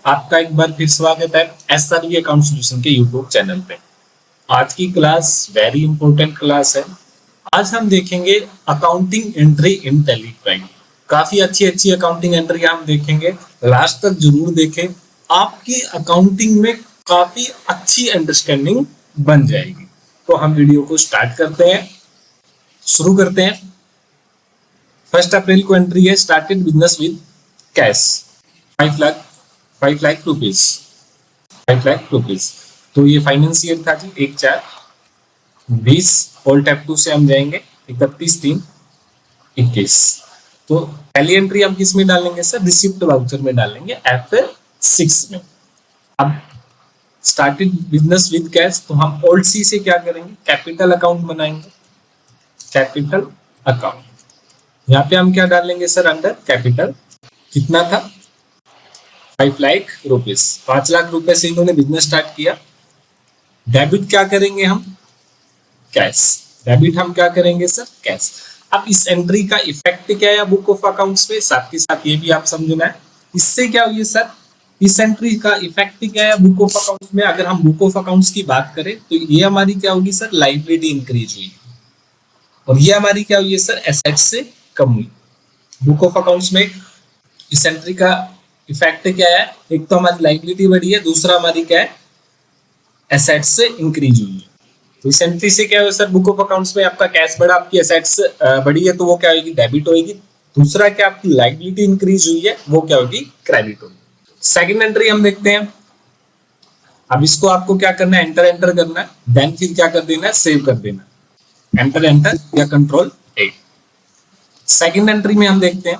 आपका एक बार फिर स्वागत है एसआरवी अकाउंट सॉल्यूशन के यूट्यूब चैनल पे। आज की क्लास वेरी इंपॉर्टेंट क्लास है। आज हम देखेंगे accounting entry in tally prime. काफी अच्छी अच्छी अकाउंटिंग एंट्री हम देखेंगे, लास्ट तक जरूर देखें। आपकी अकाउंटिंग में काफी अच्छी अंडरस्टैंडिंग बन जाएगी। तो हम वीडियो को स्टार्ट करते हैं, शुरू करते हैं। 1 अप्रैल को एंट्री है, started business with cash 5 lakh rupees 5 lakh rupees. तो ये फाइनेंशियर था जी 1/4/20। ऑल टैप 2 से हम जाएंगे 31/3/21। तो पहली एंट्री हम किस में डालेंगे सर? रिसिप्ट वाउचर में डालेंगे, F6 में। अब स्टार्टेड बिजनेस विद कैश, तो हम ओल्ड सी से क्या करेंगे? कैपिटल अकाउंट बनाएंगे, कैपिटल अकाउंट। यहाँ पे हम क्या डालेंगे सर? अंडर कैपिटल कितना था? 5 लाख रुपीज। 5 लाख रुपए से इन्होंने बिजनेस स्टार्ट किया। डेबिट क्या करेंगे हम? कैश। डेबिट हम क्या करेंगे सर? कैश। अब इस एंट्री का इफेक्ट क्या है बुक ऑफ अकाउंट्स पे? साथ के साथ ये भी आप समझना है। इससे क्या हुई सर? इस एंट्री का इफेक्ट क्या है बुक ऑफ अकाउंट्स में? अगर हम बुक ऑफ अकाउंट्स की बात करें तो ये हमारी क्या होगी सर? लाइबिलिटी इंक्रीज हुई, और ये हमारी क्या हुई है सर? एसेट से कम हुई। बुक ऑफ अकाउंट्स में इस एंट्री का इफेक्ट क्या है? एक तो हमारी लाइबिलिटी बढ़ी है, दूसरा हमारी क्या है? एसेट्स से इंक्रीज हुई है। तो इस एंट्री से क्या है सर? बुक ऑफ अकाउंट्स में आपका कैश बढ़ा, आपकी एसेट्स बढ़ी है, तो वो क्या होगी? डेबिट होगी। दूसरा क्या, आपकी लाइबिलिटी इंक्रीज हुई है, वो क्या होगी? क्रेडिट होगी। सेकंड एंट्री हम देखते हैं। अब इसको आपको क्या करना है? एंटर करना है, देन फिर क्या कर देना है? सेव कर देना है। एंटर या Ctrl+A। सेकंड एंट्री में हम देखते हैं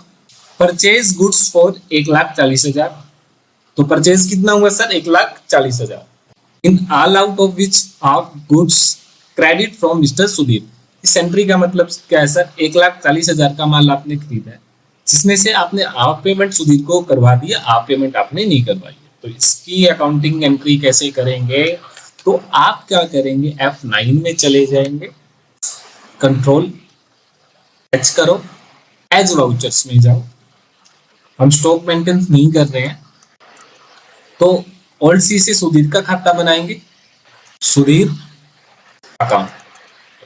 परचेज गुड्स फॉर 1,40,000। तो परचेज कितना हुआ sir? 1,40,000। In all out of which of goods credit from mister Sudhir. इस एंट्री का मतलब क्या है सर? 1,40,000 का माल आपने खरीदा है, जिसमें से आपने हाफ पेमेंट सुधीर को करवा दिया, हाफ पेमेंट आपने नहीं करवाई। तो इसकी अकाउंटिंग एंट्री कैसे करेंगे? तो आप क्या करेंगे? F9 में चले जाएंगे, Ctrl+H करो, एज वाउचर्स में जाओ। हम स्टॉक मेंटेन नहीं कर रहे हैं, तो ओल्ड सी से सुधीर का खाता बनाएंगे, सुधीर अकाउंट।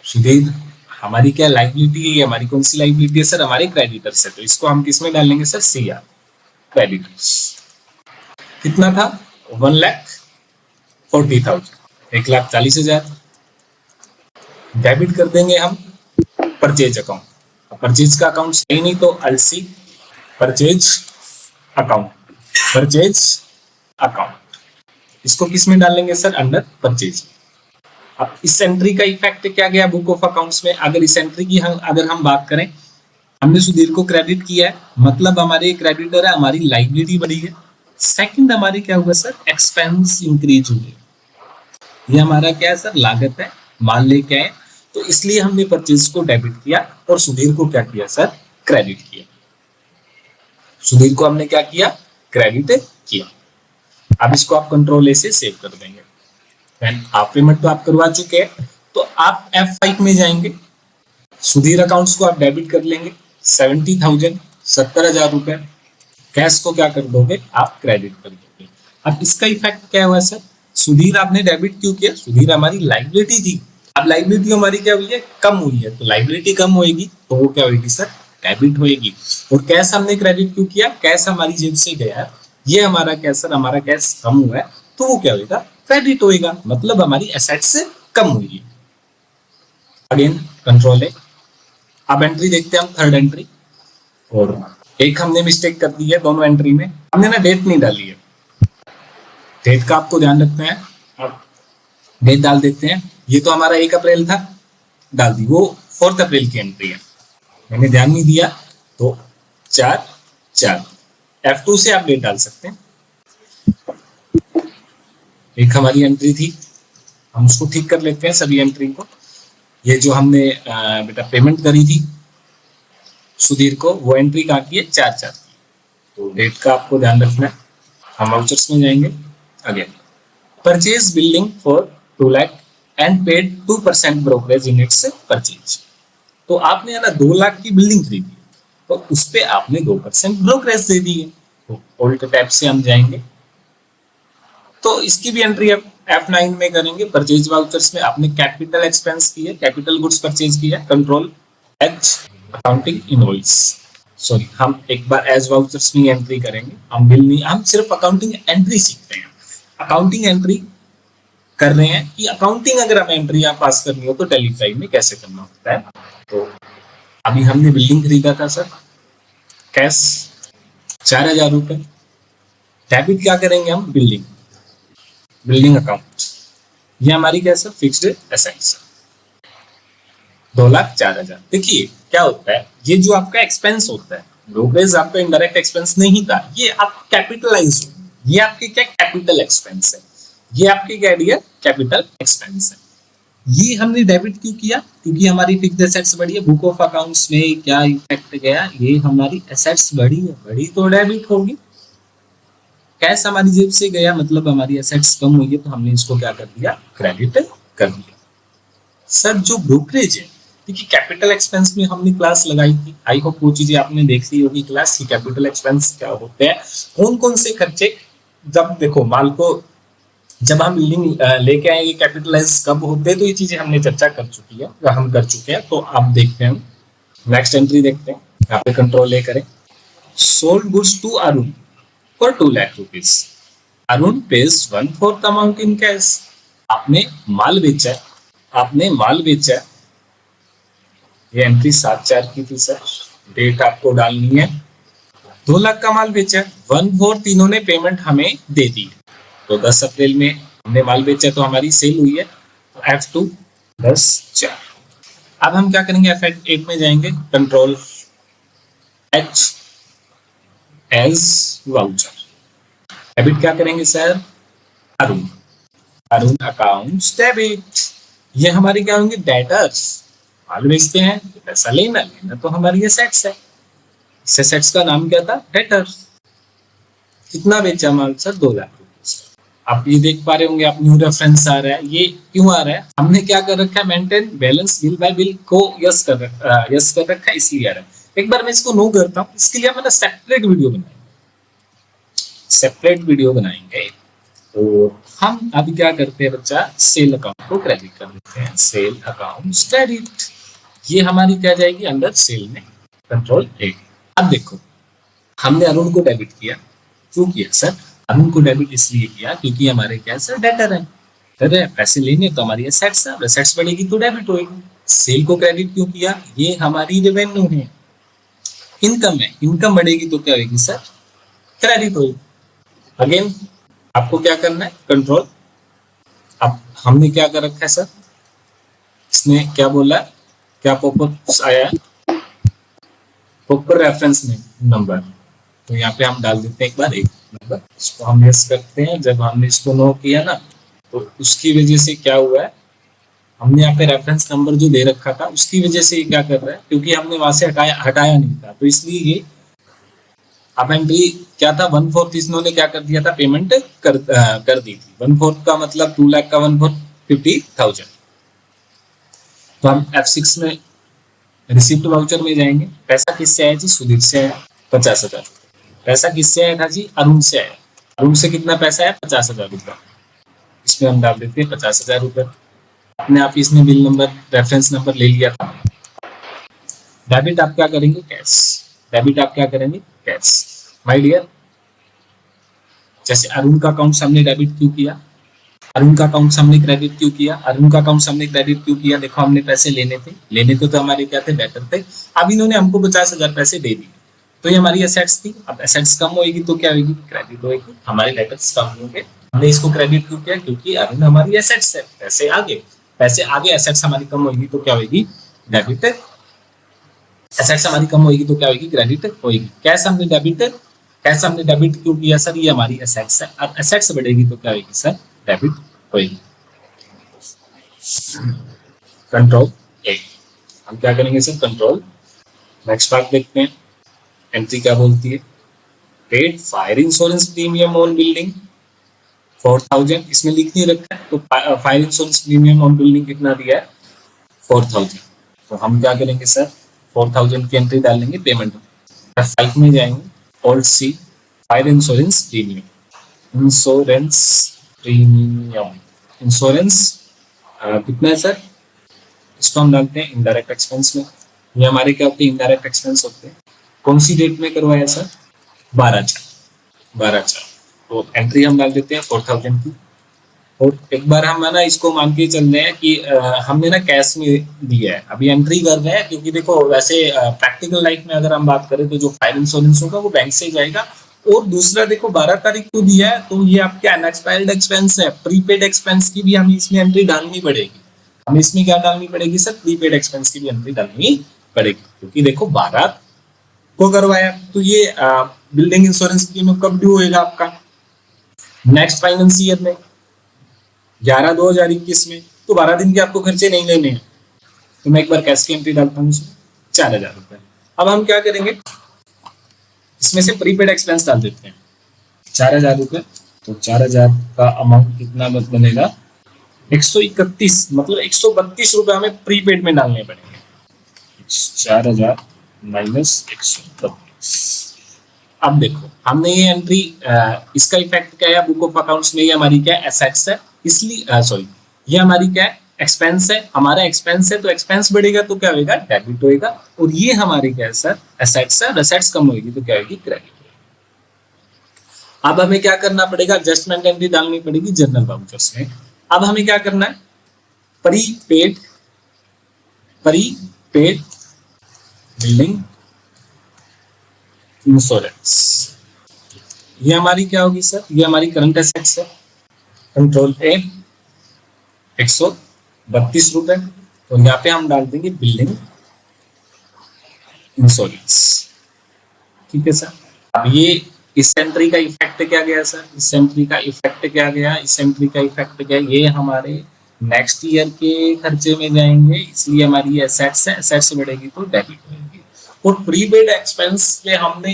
सुधीर हमारी क्या लाइबिलिटी है? हमारी कौन सी लाइबिलिटी है सर? हमारे क्रेडिटर्स है। तो इसको हम किस में डालेंगे सर? CR, creditors. कितना था? 1,40,000, 1,40,000। डेबिट कर देंगे हम परचेज अकाउंट। परचेज का अकाउंट सही नहीं, तो LC purchase account, purchase account. इसको किस में डालेंगे सर? Under purchase. अब इस एंट्री का इफेक्ट क्या गया बुक ऑफ अकाउंट्स में? अगर इस एंट्री की अगर हम बात करें, हमने सुधीर को क्रेडिट किया है, मतलब हमारे क्रेडिटर है, हमारी लाइबिलिटी बढ़ी है। सेकंड हमारी क्या हुआ सर? एक्सपेंस इंक्रीज हुई। ये हमारा क्या है सर? लागत है, माल लेके आए, तो इसलिए हमने परचेज को डेबिट किया और सुधीर को क्या किया सर? क्रेडिट किया। सुधीर को हमने क्या किया? क्रेडिट किया। अब इसको आप Ctrl+A से सेव कर देंगे। आप पेमेंट तो आप करवा चुके हैं, तो आप F5 में जाएंगे, सुधीर अकाउंट्स को आप डेबिट कर लेंगे, 70,000, 70,000 रुपए। कैश को क्या कर दोगे? आप क्रेडिट कर दोगे। अब इसका इफेक्ट क्या हुआ सर? सुधीर आपने डेबिट क्यों किया? सुधीर हमारी लाइबिलिटी थी, अब लाइबिलिटी हमारी क्या हुई है? कम हुई है। तो लाइबिलिटी कम होगी तो वो क्या होगी सर? डेबिट होगी। और कैश हमने क्रेडिट क्यों किया? कैश हमारी जेब से गया, ये हमारा क्या सर? हमारा कैश कम हुआ है, तो वो क्या होगा? क्रेडिट होगा, मतलब हमारी एसेट से कम हुई। Again Ctrl+A। अब एंट्री देखते हैं हम, थर्ड एंट्री। और एक हमने मिस्टेक कर दी है दोनों एंट्री में, हमने ना डेट नहीं डाली है। डेट का आपको ध्यान रखना है। अब डेट डाल देते हैं। ये तो हमारा 1 अप्रैल था, डाल दी। वो 4 अप्रैल की एंट्री है, मैंने ध्यान नहीं दिया, तो 4/4। F2 से आप डेट डाल सकते हैं। एक हमारी एंट्री थी, हम उसको ठीक कर लेते हैं सभी एंट्री को। ये जो हमने बेटा पेमेंट करी थी सुधीर को, वो एंट्री कहाँ की है? 4/4 की। तो डेट का आपको ध्यान रखना है। हम वाउचर्स में जाएंगे। Again purchase building for 2 lakh and paid 2% brokerage in its purchase. तो आपने है ना 2 लाख की बिल्डिंग खरीदी, तो उस पे आपने 2% ब्रोकरेज दे दी है। तो ऑल्ट टैब से हम जाएंगे, तो इसकी भी एंट्री आप F9 में करेंगे। परचेज वाउचर्स में आपने कैपिटल एक्सपेंस की है, कैपिटल गुड्स परचेज किया है, control H accounting invoice. Sorry, हम एक बार एज वाउचर्स में एंट्री करेंगे, हम बिल नहीं, हम सिर्फ अकाउंटिंग एंट्री सीख रहे हैं। अकाउंटिंग एंट्री कर रहे हैं कि अकाउंटिंग अगर हमें एंट्री यहाँ पास करनी हो तो टैली 5 में कैसे करना होता है। तो अभी हमने बिल्डिंग खरीदा था सर, कैश 4000 रुपए। डेबिट क्या करेंगे हम, बिल्डिंग, बिल्डिंग अकाउंट, ये हमारी क्या सर, फिक्स्ड एसेट्स 2,04,000। देखिए क्या होता है, ये जो आपका एक्सपेंस होता है, ब्रोकरेज आपका इनडायरेक्ट एक्सपेंस नहीं था, ये आप कैपिटलाइज हो, ये आपके क्या कैपिटल एक्सपेंस है, ये आपके क्या दिया कैपिटल एक्सपेंस है। ये हमने डेबिट क्यों किया, क्योंकि हमारी फिक्स्ड एसेट्स बढ़ी है। बुक ऑफ अकाउंट्स में क्या इफेक्ट गया, ये हमारी एसेट्स बढ़ी है, बढ़ी तो डेबिट होगी। कैश हमारी जेब से गया, मतलब हमारी एसेट्स कम हुई है, तो हमने इसको क्या कर दिया, क्रेडिट कर दिया। सर जो ब्रोकरेज है, देखिए कैपिटल एक्सपेंस में हमने क्लास लगाई थी, आई होप वो चीजें आपने देखी होगी क्लास की, कैपिटल एक्सपेंस क्या होते हैं, कौन कौन से खर्चे, जब देखो माल को जब हम बिल्डिंग लेके आएंगे कैपिटलाइज कब होते हैं, तो ये चीजें हमने चर्चा कर चुकी है, हम कर चुके हैं। तो आप देखते हैं, नेक्स्ट एंट्री देखते हैं, यहाँ पे कंट्रोल ए करें, sold goods to Arun for 2 lakh rupees. Arun pays 1/4 amount in cash. आपने माल बेचा है, आपने माल बेचा है, ये एंट्री 7/4 की थी सर, डेट आपको डालनी है, 2 लाख का माल बेचा है, 1/4 तीनों ने पेमेंट हमें दे दी। तो 10 अप्रैल में हमने माल बेचा तो हमारी सेल हुई है, तो F2 10/4। अब हम क्या करेंगे, F8 में जाएंगे, control H as voucher. Debit क्या करेंगे sir, Arun, Arun accounts debit. ये हमारी क्या होंगे, डेटर्स, माल बेचते हैं पैसा लेना, लेना तो हमारी एसेट्स है, इस एसेट्स का नाम क्या था, डेटर्स। कितना बेचा माल सर, 2 लाख। आप ये देख पा रहे होंगे, आप न्यू रेफरेंस आ रहा है, ये क्यों आ रहा है, हमने क्या कर रखा है, maintain balance bill bye bill को यस कर रखा है, इसलिए आ रहा है। एक बार मैं इसको नो करता हूँ, इसके लिए मैंने सेपरेट वीडियो बनाएंगे। तो हम अभी क्या करते हैं बच्चा, सेल अकाउंट को क्रेडिट कर देते हैं, सेल अकाउंट क्रेडिट, ये हमारी क्या जाएगी अंडर सेल में, कंट्रोल ए। अब देखो हमने अरुण को डेबिट किया, क्यों किया सर, अरुण को डेबिट इसलिए किया क्योंकि हमारे क्या सर, डेटर है, डेटर है, पैसे लेने तो हमारी एसेट्स है, एसेट्स बढ़ेगी तो डेबिट होगी। सेल को क्रेडिट क्यों किया, ये हमारी रेवेन्यू है, इनकम है, इनकम बढ़ेगी तो क्या होगी सर, क्रेडिट होगी। अगेन आपको क्या करना है, कंट्रोल, अब हमने क्या कर रखा है सर, इसने क्या बोला, क्या पॉपअप आया है, प्रॉपर रेफरेंस में नंबर, तो यहाँ पे हम डाल देते हैं एक बार एक नंबर, इसको हम यस करते हैं। जब हमने इसको नो किया ना, तो उसकी वजह से क्या हुआ है, हमने यहाँ पे रेफरेंस नंबर जो दे रखा था उसकी वजह से ये क्या कर रहा है, क्योंकि हमने वहां से हटाया नहीं था, तो इसलिए ये अब एंट्री क्या था, 1/4 इन्होंने क्या कर दिया था, पेमेंट कर दी थी। 1/4 का मतलब 2 लाख का 1/4 50,000। तो हम F6 में रिसिप्ट वाउचर में जाएंगे, पैसा किससे आया जी, सुधीर से आया 50,000। पैसा किससे आया था जी, अरुण से आया, अरुण से कितना पैसा आया, 50,000 रुपये, इसमें हम डाल देते हैं 50,000 रुपये। अपने आप इसमें बिल नंबर रेफरेंस नंबर ले लिया था। डेबिट आप क्या करेंगे, कैश, डेबिट आप क्या करेंगे, कैश। माय डियर, जैसे अरुण का अकाउंट हमने डेबिट क्यों किया, अरुण का अकाउंट हमने क्रेडिट क्यों किया, अरुण का अकाउंट हमने क्रेडिट क्यों किया, देखो हमने पैसे लेने थे तो हमारे क्या थे, डेटर थे। अब इन्होंने हमको 50,000 पैसे दे दिए, तो ये हमारी एसेट्स थी। अब एसेट्स कम होगी तो क्या होगी, क्रेडिट होगी, हमारे डेटर्स कम होंगे। हमने इसको क्रेडिट क्यों किया, क्योंकि अरुण हमारी एसेट्स है, पैसे आगे एसेट्स हमारी कम होगी तो क्या होगी, डेबिट। एसेट्स हमारी कम होगी तो क्या होगी, क्रेडिट होगी। कैश हमने डेबिट क्यों किया सर, ये हमारी एसेट्स है। अब एसेट्स बढ़ेगी तो क्या होगी सर, डेबिट होगी। कंट्रोल ए, हम क्या करेंगे सर, कंट्रोल। नेक्स्ट पार्ट देखते हैं, एंट्री क्या बोलती है, paid fire insurance premium on building 4,000, इसमें लिख नहीं रखा है, तो fire insurance premium on building कितना दिया है, 4,000। तो हम क्या करेंगे सर, 4,000 की एंट्री डालेंगे पेमेंट में। F5 में जाएंगे, alt C, fire insurance premium, insurance premium insurance कितना है सर, इसको हम डालते हैं इनडायरेक्ट एक्सपेंस में। ये हमारे क्या होते हैं, इनडायरेक्ट एक्सपेंस होते हैं। कौन सी डेट में करवाया सर, 12/4। तो एंट्री हम डाल देते हैं 4000 की। और एक बार हम है ना इसको मान के चल रहे हैं कि हमने ना कैश में दिया है, अभी एंट्री कर रहे हैं, क्योंकि देखो वैसे प्रैक्टिकल लाइफ में अगर हम बात करें तो जो फायर इंश्योरेंस होगा वो बैंक से ही जाएगा। और दूसरा देखो 12 तारीख को दिया है तो ये आपके अनएक्सपायर्ड एक्सपेंस है, प्रीपेड एक्सपेंस की भी हमें इसमें एंट्री डालनी पड़ेगी। हमें इसमें क्या डालनी पड़ेगी सर, प्रीपेड एक्सपेंस की भी एंट्री डालनी पड़ेगी, क्योंकि देखो 12 को करवाया तो ये बिल्डिंग इंश्योरेंस प्रीमियम कब ड्यू होएगा आपका, नेक्स्ट फाइनेंस ईयर में 11/2/2021 में। तो 12 दिन के आपको खर्चे नहीं लेने हैं। तो मैं एक बार कैश की एंट्री डालता हूँ, 4000 रुपए। अब हम क्या करेंगे, इसमें से प्रीपेड एक्सपेंस डाल देते हैं 4000 रुपए। तो 4000 का अमाउंट कितना बनेगा, 131, मतलब 132 रुपए हमें प्रीपेड में डालने पड़ेंगे। 4000 माइनस 132। अब देखो हमने ये एंट्री, इसका इफेक्ट क्या है बुक ऑफ अकाउंट्स में, ये हमारी क्या एसेट्स है, इसलिए सॉरी ये हमारी क्या है एक्सपेंस है, हमारा एक्सपेंस है, तो एक्सपेंस बढ़ेगा तो क्या होगा, डेबिट होएगा। और ये हमारी क्या है सर, एसेट्स है, एसेट्स कम होगी तो क्या होगी, क्रेडिट। अब हमें क्या करना पड़ेगा, एडजस्टमेंट एंट्री डालनी पड़ेगी जनरल वाउचर्स में। अब हमें क्या करना है, प्रीपेड बिल्डिंग इंश्योरेंस, ये हमारी क्या होगी सर, ये हमारी करंट एसेट्स है। कंट्रोल ए 132 रुपए, तो यहाँ पे हम डाल देंगे बिल्डिंग इंश्योरेंस। ठीक है सर। अब ये इस एंट्री का इफेक्ट क्या गया सर, इस एंट्री का इफेक्ट क्या गया, इस एंट्री का इफेक्ट क्या, ये हमारे नेक्स्ट ईयर के खर्चे में जाएंगे, इसलिए हमारी एसेट्स है, एसेट्स बढ़ेगी तो डेबिट होगी। और प्रीपेड एक्सपेंस में हमने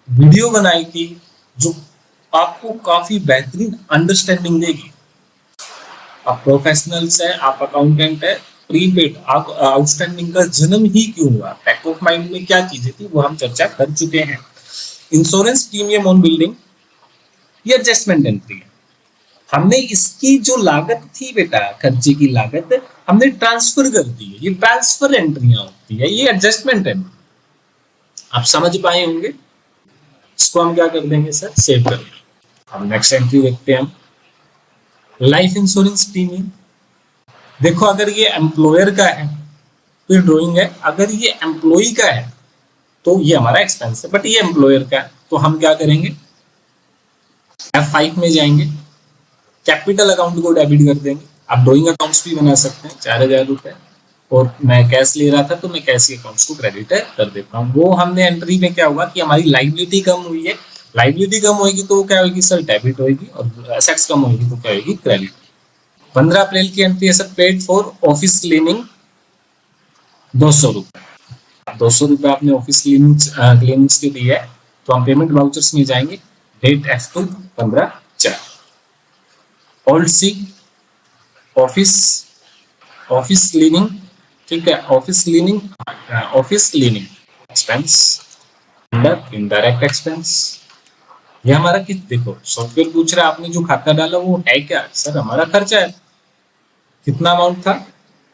वीडियो बनाई थी जो आपको काफी बेहतरीन अंडरस्टैंडिंग देगी। आप प्रोफेशनल्स है, आप अकाउंटेंट है, प्रीपेड आउटस्टैंडिंग का जन्म ही क्यों हुआ, बैक ऑफ माइंड में क्या चीजें थी वो हम चर्चा कर चुके हैं। इंश्योरेंस प्रीमियम ऑन बिल्डिंग, ये एडजस्टमेंट एंट्री है। हमने इसकी जो लागत थी बेटा, खर्चे की लागत हमने ट्रांसफर कर दी है, ये ट्रांसफर एंट्रियां होती है, ये एडजस्टमेंट एंट्री। आप समझ पाए होंगे। इसको हम क्या कर देंगे सर, सेव कर देंगे। हम नेक्स्ट एंट्री देखते हैं हम, लाइफ इंश्योरेंस प्रीमियम। देखो अगर ये एम्प्लॉयर का है तो ये ड्रॉइंग है, अगर ये एम्प्लॉई का है तो ये हमारा एक्सपेंस है, बट ये एम्प्लॉयर का है तो हम क्या करेंगे, F5 में जाएंगे, कैपिटल अकाउंट को डेबिट कर देंगे। आप ड्रॉइंग अकाउंट्स भी बना सकते हैं, 4000 रुपए, और मैं कैश ले रहा था तो मैं कैश अकाउंट्स को क्रेडिट कर देता हूँ। वो हमने एंट्री में क्या हुआ कि हमारी लाइबिलिटी कम हुई है, लाइबिलिटी कम होगी तो क्या होगी सर, डेबिट होगी, और एसेट्स कम होगी तो क्या होगी, क्रेडिट। 15 अप्रैल की एंट्री है sir, paid for office cleaning 200 रुपए। 200 रुपए आपने ऑफिस क्लीनिंग्स के दिए है, तो हम पेमेंट वाउचर्स में जाएंगे, डेट F2 15/4। ओल्ड सी ऑफिस क्लीनिंग, ठीक है, office cleaning expense under indirect expense. ये हमारा किस, देखो सॉफ्टवेयर पूछ रहा है आपने जो खाता डाला वो है क्या सर, हमारा खर्चा है। कितना अमाउंट था,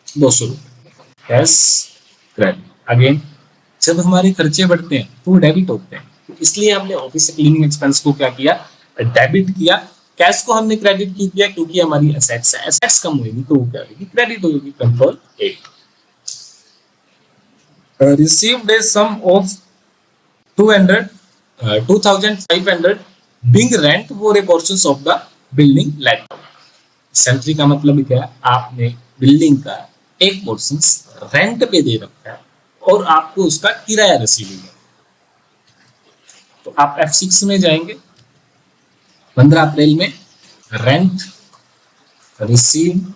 200 रुपए, कैश क्रेडिट। अगेन जब हमारे खर्चे बढ़ते हैं तो वो डेबिट होते हैं, तो इसलिए हमने ऑफिस क्लीनिंग एक्सपेंस को क्या किया, डेबिट किया। कैश को हमने क्रेडिट किया क्योंकि हमारी एसेट्स है, एसेट्स कम होगी तो वो क्या होगी, क्रेडिट होगी। Control A. Received a sum of 2500 being rent for a portion of the building let out. Salary का मतलब क्या है, आपने बिल्डिंग का एक पोर्शन रेंट पे दे रखा है और आपको उसका किराया रिसीव है। तो आप F6 में जाएंगे, 15 अप्रैल में रेंट रिसीव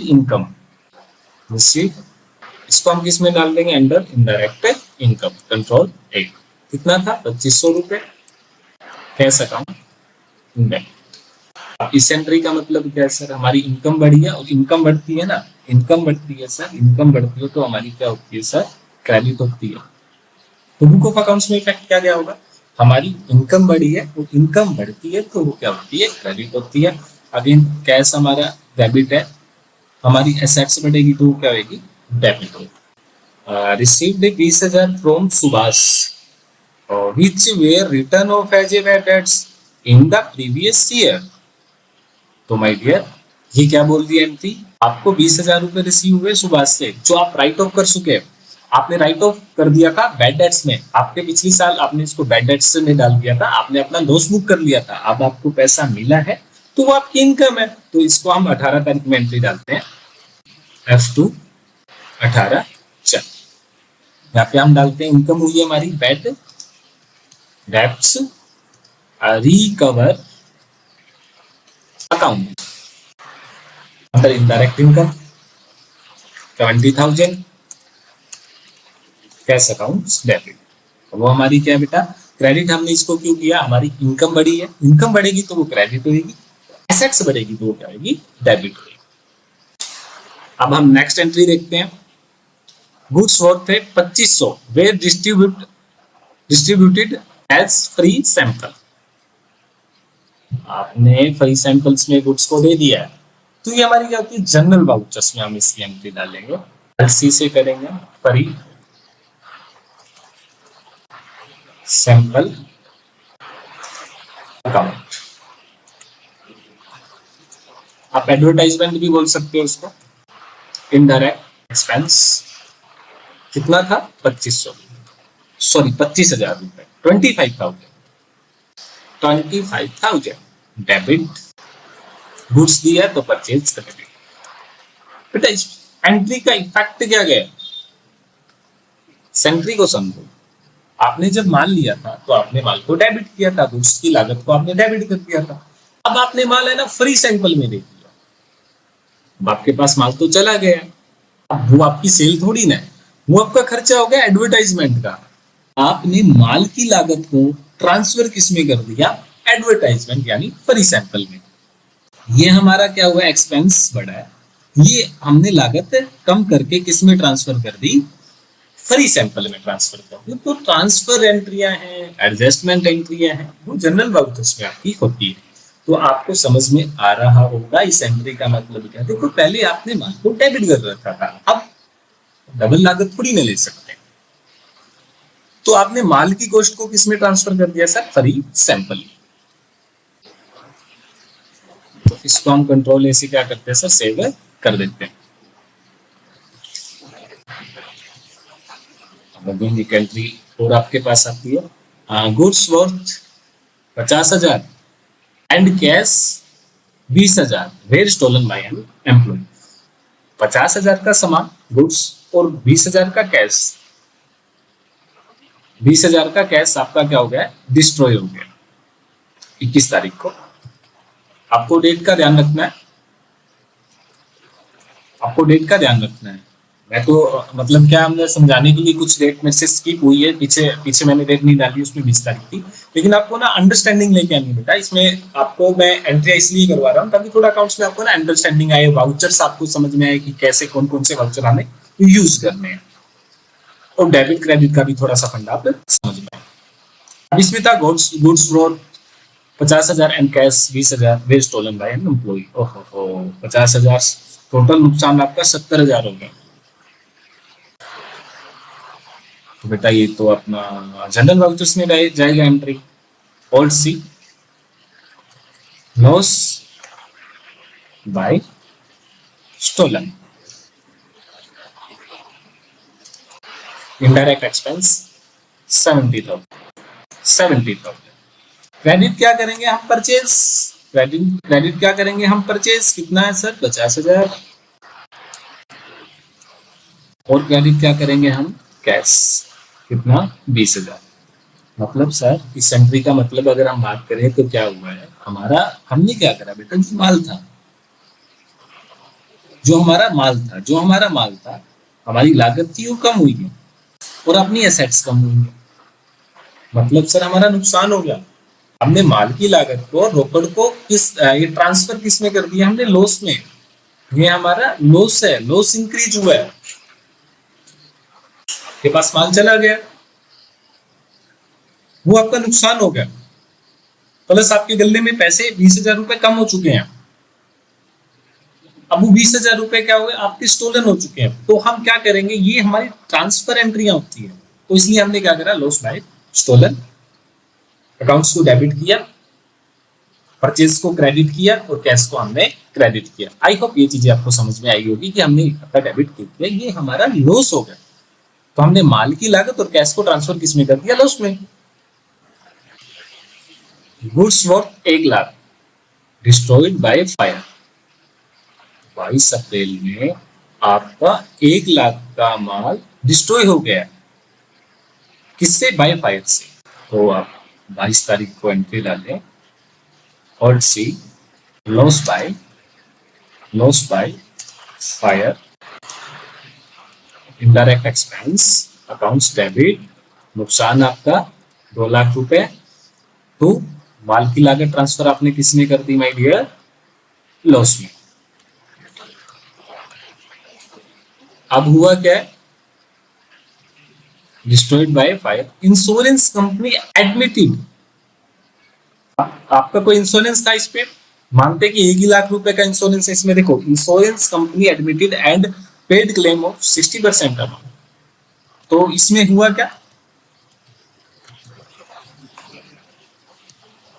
इनकम, इसको हम किस में डाल देंगे, अंडर इनडायरेक्ट इनकम। कंट्रोल ए। कितना था, 2500 रुपए, कैश अकाउंट। इस एंट्री का मतलब क्या है सर, हमारी इनकम बढ़ी है, और इनकम बढ़ती है ना, इनकम बढ़ती है सर, इनकम बढ़ती है तो हमारी क्या होती है सर, क्रेडिट होती है। तो बुक ऑफ अकाउंट्स में इफेक्ट क्या गया होगा, हमारी इनकम बढ़ी है, वो इनकम बढ़ती है तो वो क्या होती है, क्रेडिट होती है। अगेन कैश हमारा डेबिट है, हमारी एसेट्स बढ़ेगी तो वो क्या होगी, डेबिट होगी। Received 20,000 from Subhash which were written off as a bad debts in the previous year। तो माय डियर ये क्या बोल दिया एंट्री, आपको 20,000 रुपए रिसीव हुए सुभाष से जो आप राइट ऑफ कर चुके हैं। आपने राइट ऑफ कर दिया था बैड डेट्स में, आपके पिछली साल आपने इसको बैड डेट्स में डाल दिया था, आपने अपना लॉस बुक कर लिया था, अब आपको पैसा मिला है तो वो आपकी इनकम है। तो इसको हम 18 तारीख में एंट्री डालते हैं, F2 18 चल, यहाँ पे हम डालते हैं इनकम हुई है हमारी बैड डेट्स रिकवर अकाउंट अंदर indirect income 70,000 cash account debit. वो हमारी क्या है बेटा, क्रेडिट। हमने इसको क्यों किया, हमारी इनकम बढ़ी है, इनकम बढ़ेगी तो वो क्रेडिट होगी, एसेट्स बढ़ेगी तो वो क्या होगी, डेबिट होगी। अब हम नेक्स्ट एंट्री देखते हैं। गुड्स वर्थ है 2500 वे डिस्ट्रीब्यूटेड एज फ्री सैंपल। आपने फ्री सैंपल्स में गुड्स को दे दिया है तो ये हमारी क्या होती है, जनरल वाउचर्स में हम इसकी एंट्री डालेंगे, एलसी से करेंगे फ्री सैंपल अकाउंट। आप एडवर्टाइजमेंट भी बोल सकते हो उसको। इनडायरेक्ट एक्सपेंस कितना था 2500, सॉरी 25,000 रुपए, 25,000 डेबिट, गुड्स दिया तो परचेज क्रेडिट। बेटा इस एंट्री का इफेक्ट क्या गया, एंट्री को समझो। आपने जब माल लिया था तो आपने माल को डेबिट किया था, गुड्स की लागत को आपने डेबिट कर दिया था। अब आपने माल है ना फ्री सैंपल में दे दिया, अब आपके पास माल तो चला गया, अब वो आपकी सेल थोड़ी ना है, वो आपका खर्चा हो गया एडवर्टाइजमेंट का। आपने माल की लागत को ट्रांसफर किसमें कर दिया, एडवर्टाइजमेंट यानी फ्री सैंपल में। ये हमारा क्या हुआ, एक्सपेंस बढ़ा है, ये हमने लागत कम करके किसमें ट्रांसफर कर दी, फ्री सैंपल में ट्रांसफर कर दी। तो ट्रांसफर एंट्रियां हैं, एडजस्टमेंट एंट्रियां हैं, वो जनरल वाउचर्स में आपकी होती है। तो आपको समझ में आ रहा होगा इस एंट्री का मतलब क्या। देखो पहले आपने माल को डेबिट कर रखा था, अब डबल लागत थोड़ी ना ले सकते, तो आपने माल की कॉस्ट को किसमें ट्रांसफर कर दिया सर, फ्री सैंपल। तो इसको हम कंट्रोल ऐसे क्या करते हैं सर, सेव कर देते हैं। एक एंट्री और आपके पास आती है, goods worth 50,000 and cash 20,000 were stolen by an employee. 50,000 का सामान गुड्स और 20,000 का कैश, 20,000 का कैश आपका क्या हो गया, डिस्ट्रॉय हो गया 21 तारीख को। आपको डेट का ध्यान रखना है, आपको डेट का ध्यान रखना है। मैं तो मतलब क्या, हमने समझाने के लिए कुछ डेट में से स्किप हुई है, पीछे मैंने डेट नहीं डाली, उसमें 20 तारीख थी, लेकिन आपको ना अंडरस्टैंडिंग लेके आनी बेटा। इसमें आपको मैं एंट्री इसलिए करवा रहा हूँ ताकि थोड़ा अकाउंट्स में आपको ना अंडरस्टैंडिंग आए, वाउचर्स आपको समझ में आए कि कैसे कौन कौन से वाउचर हमें यूज करने हैं, और डेबिट क्रेडिट का भी थोड़ा सा फंडा आप समझ में आए। अब इसमें था goods worth 50,000 and cash 20,000 were stolen by an employee. ओहो 50,000 टोटल नुकसान आपका 70,000 हो गया। तो बेटा ये तो अपना जनरल वाउचर्स में जाएगा entry. Alt C loss by stolen. Indirect expense 70,000। Credit क्या करेंगे हम, परचेज। क्रेडिट क्या करेंगे हम, परचेज। कितना है सर 50,000। और क्रेडिट क्या करेंगे हम, कैश। कितना 20,000। मतलब सर इस एंट्री का मतलब अगर हम बात करें तो क्या हुआ है, हमारा हमने क्या करा बेटा, जो माल था, जो हमारा माल था, हमारी लागत थी वो कम हुई है और अपनी एसेट्स कम हुई है। मतलब सर हमारा नुकसान हो गया। हमने माल की लागत को, रोकड़ को ये ट्रांसफर किस में कर दिया हमने, लॉस में। ये हमारा लॉस है, लॉस इंक्रीज हुआ है, के पास माल चला गया, वो आपका नुकसान हो गया, प्लस आपके गले में पैसे 20,000 रुपए कम हो चुके हैं। अब वो 20,000 रुपए क्या हुए, आपके स्टोलन हो चुके हैं। तो हम क्या करेंगे, ये हमारी ट्रांसफर एंट्रियां होती है, तो इसलिए हमने क्या करा, लॉस बाय स्टोलन, अकाउंट्स को डेबिट किया, परचेज को क्रेडिट किया और कैश को हमने क्रेडिट किया। आई होप ये चीजें आपको समझ में आई होगी कि हमने अपना डेबिट किया, ये हमारा लॉस हो गया, तो हमने माल की लागत और कैश को ट्रांसफर किसमें कर दिया, लॉस में। Goods worth 1,00,000 destroyed by fire. 22 अप्रैल में आपका 1,00,000 का माल डिस्ट्रॉय हो गया, किससे, बाय फायर से। तो आप 22 तारीख को एंट्री डालें और see loss by fire, indirect expense, accounts debit, नुकसान आपका 2,00,000 रुपए, तो माल की लागत ट्रांसफर आपने किसमें कर दी माय डियर, लॉस में। अब हुआ क्या है, destroyed by fire, insurance company admitted, आपका कोई इंश्योरेंस था इस पे, मानते कि 1,00,000 रुपए का इंश्योरेंस है इसमें, देखो insurance company admitted and paid claim of 60% amount. तो इसमें हुआ क्या,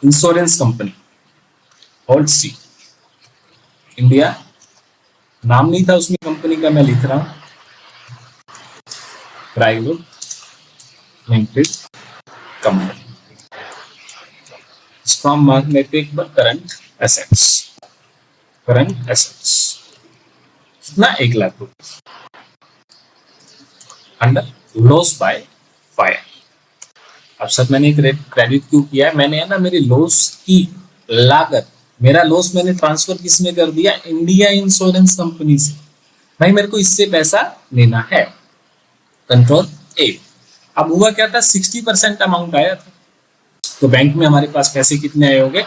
इंश्योरेंस कंपनी होल्ड सी इंडिया, नाम नहीं था उसमें कंपनी का, मैं लिख रहा हूं private limited company, from magnetic current assets, कितना, 1,00,000 रुपए, अंडर लॉस बाय फायर। अब सर मैंने क्रेडिट क्यों किया है, मैंने है ना मेरे लॉस की लागत, मेरा लॉस मैंने ट्रांसफर किसमें कर दिया, इंडिया इंश्योरेंस कंपनी से, भाई मेरे को इससे पैसा लेना है, कंट्रोल ए। अब हुआ क्या था, 60% अमाउंट आया था, तो बैंक में हमारे पास पैसे कितने आए होंगे,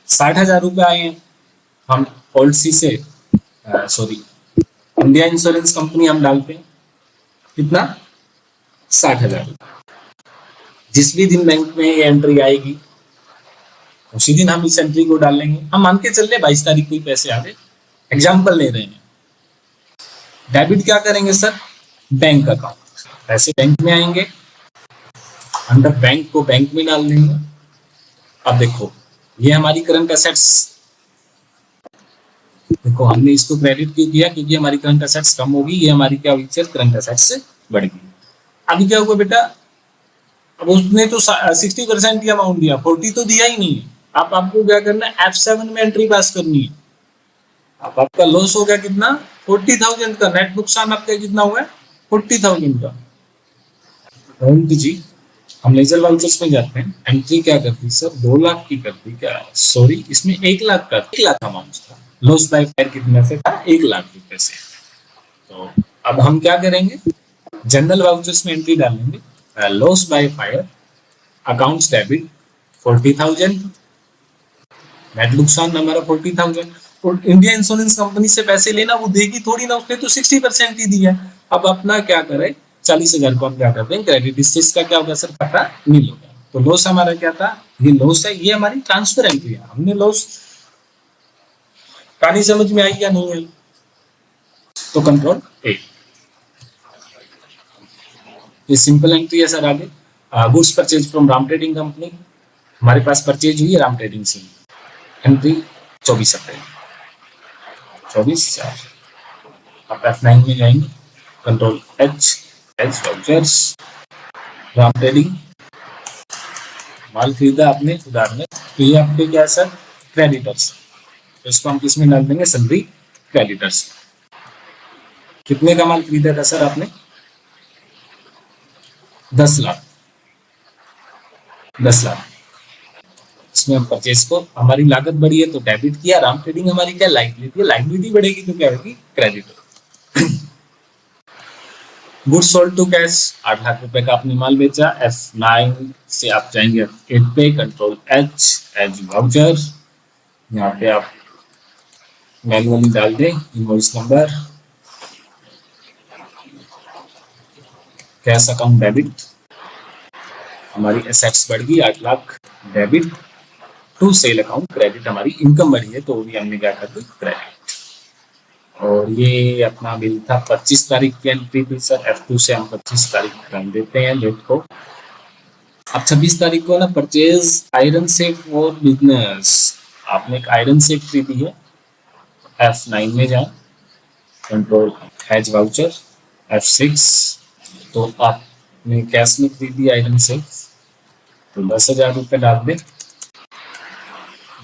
60,000 रुपए आए हैं। हम पॉलिसी से सॉरी इंडिया इंश्योरेंस कंपनी हम डालते हैं कितना, 60,000 रुपए। जिस भी दिन बैंक में ये एंट्री आएगी उसी दिन हम इस एंट्री को डाल लेंगे। हम मान के चल रहे 22 तारीख को ही पैसे आ गए, एग्जाम्पल ले रहे हैं। डेबिट क्या करेंगे सर, बैंक अकाउंट, पैसे बैंक में आएंगे, अंडर बैंक को बैंक में डाल देंगे। अब देखो ये हमारी करंट एसेट्स, देखो हमने इसको क्रेडिट क्यों किया, क्योंकि हमारी करंट एसेट्स कम होगी, ये हमारी क्या हुई, करंट एसेट्स बढ़ गई। अभी क्या हुआ बेटा, अब उसने तो 60% ही अमाउंट दिया, 40 तो दिया ही नहीं है। अब आपको क्या करना है, F7 में एंट्री पास करनी है। अब आपका लॉस हो गया कितना, 40,000 का, नेट नुकसान आपका कितना हुआ है, 40,000 का। जी हम लेजर वाउचर्स में जाते हैं, एंट्री क्या करती सर, 2,00,000 की करती क्या, सॉरी इसमें 1,00,000 का, 1,00,000 अमाउंट था, लॉस बाय फायर कितने से था, 1,00,000 रुपए से। तो अब हम क्या करेंगे, जनरल वाउचर्स में एंट्री डालेंगे, loss by fire, accounts debit 40,000, net नुकसान हमारा 40,000, और इंडिया इंश्योरेंस कंपनी से पैसे लेना, वो देगी थोड़ी ना, उसने तो 60% ही दिया। अब अपना क्या करे, 40,000 को हम क्या करते हैं क्रेडिट, इसका क्या होगा सर, पता नहीं होगा। तो लॉस हमारा क्या था, ये लॉस है, ये हमारी ट्रांसफर एंट्री है। हमने लॉस कहानी समझ में आई या नहीं आई, तो कंट्रोल ए, ये सिंपल एंट्री है सर। आगे goods purchase from Ram trading company, हमारे पास परचेज हुई है राम ट्रेडिंग से, एंट्री 24 अप्रैल, 24/4। आप F9 में जाएंगे, control H vouchers, Ram trading, माल खरीदा आपने उधार में, तो ये आपके क्या है सर, क्रेडिटर्स, तो इसको हम किस में डाल देंगे, सन्ड्री क्रेडिटर्स। कितने का माल खरीदा था सर आपने, 10,00,000, इसमें हम परचेज को, हमारी लागत बढ़ी है तो डेबिट किया, राम ट्रेडिंग हमारी क्या लाइबिलिटी है, लाइबिलिटी बढ़ेगी तो क्या होगी, credit. Goods sold to cash, 8,00,000 रुपए का आपने माल बेचा, F9 से आप जाएंगे F8 पे, कंट्रोल एच वाउचर, यहाँ पे आप मैनुअली डाल दें invoice number, cash account debit, हमारी एसेट्स बढ़ गई 8 lakh, debit to sale account, credit हमारी इनकम बढ़ी है तो भी हमने क्या कर दी, क्रेडिट। और ये अपना बिल था 25 तारीख की एंट्री थी सर, F2 से हम 25 तारीख कर देते हैं डेट को। अब 26 तारीख को ना purchase iron safe for business, आपने एक आयरन सेफ खरीदी है, F9 में जाए, कंट्रोल हैज वाउचर, F6, तो आपने कैश में खरीदी आयरन सेफ तो 10,000 रुपये डाल दें,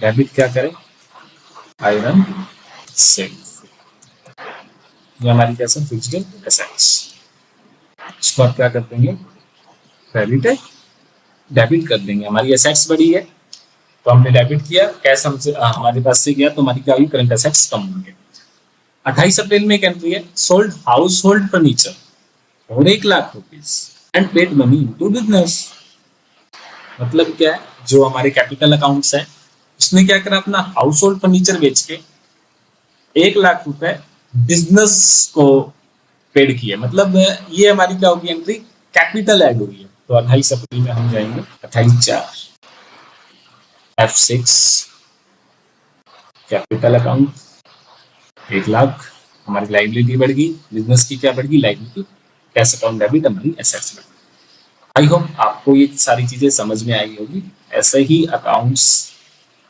डेबिट क्या करें, आयरन सेफ, ये हमारी कैसे फिक्स्ड एसेट्स, इसको आप क्या कर देंगे, क्रेडिट है, डेबिट कर देंगे। हमारी एसेट्स बढ़ी है तो हमने डेबिट किया, कैश हमसे हमारे पास से गया तो हमारी क्या हुई, करंट एसेट्स कम होंगे। 28 अप्रैल में एक एंट्री है, सोल्ड हाउस होल्ड फर्नीचर और 1 lakh rupees and paid money to business. मतलब क्या है, जो हमारे कैपिटल अकाउंट्स है उसने क्या करा, अपना हाउस होल्ड फर्नीचर बेच के 1 लाख रुपए बिजनेस को पेड किए। मतलब ये हमारी क्या होगी एंट्री, कैपिटल ऐड हुई है। तो 28 अप्रैल में हम जाएंगे 28/4 F6 कैपिटल अकाउंट 1 लाख, हमारी लाइबिलिटी बढ़ गई, बिजनेस की क्या बढ़ गई, लाइबिलिटी, कैश अकाउंट डेबिट, हमारी एसेट्स बढ़ गई। आई होप आपको ये सारी चीजें समझ में आई होगी। ऐसे ही अकाउंट्स,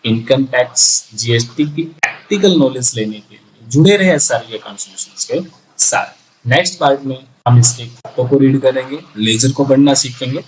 इनकम टैक्स, जीएसटी की प्रैक्टिकल नॉलेज लेने के लिए जुड़े रहे सारे अकाउंट सॉल्यूशंस के साथ। नेक्स्ट पार्ट में हम इसके खातों को रीड करेंगे, लेजर को पढ़ना सीखेंगे।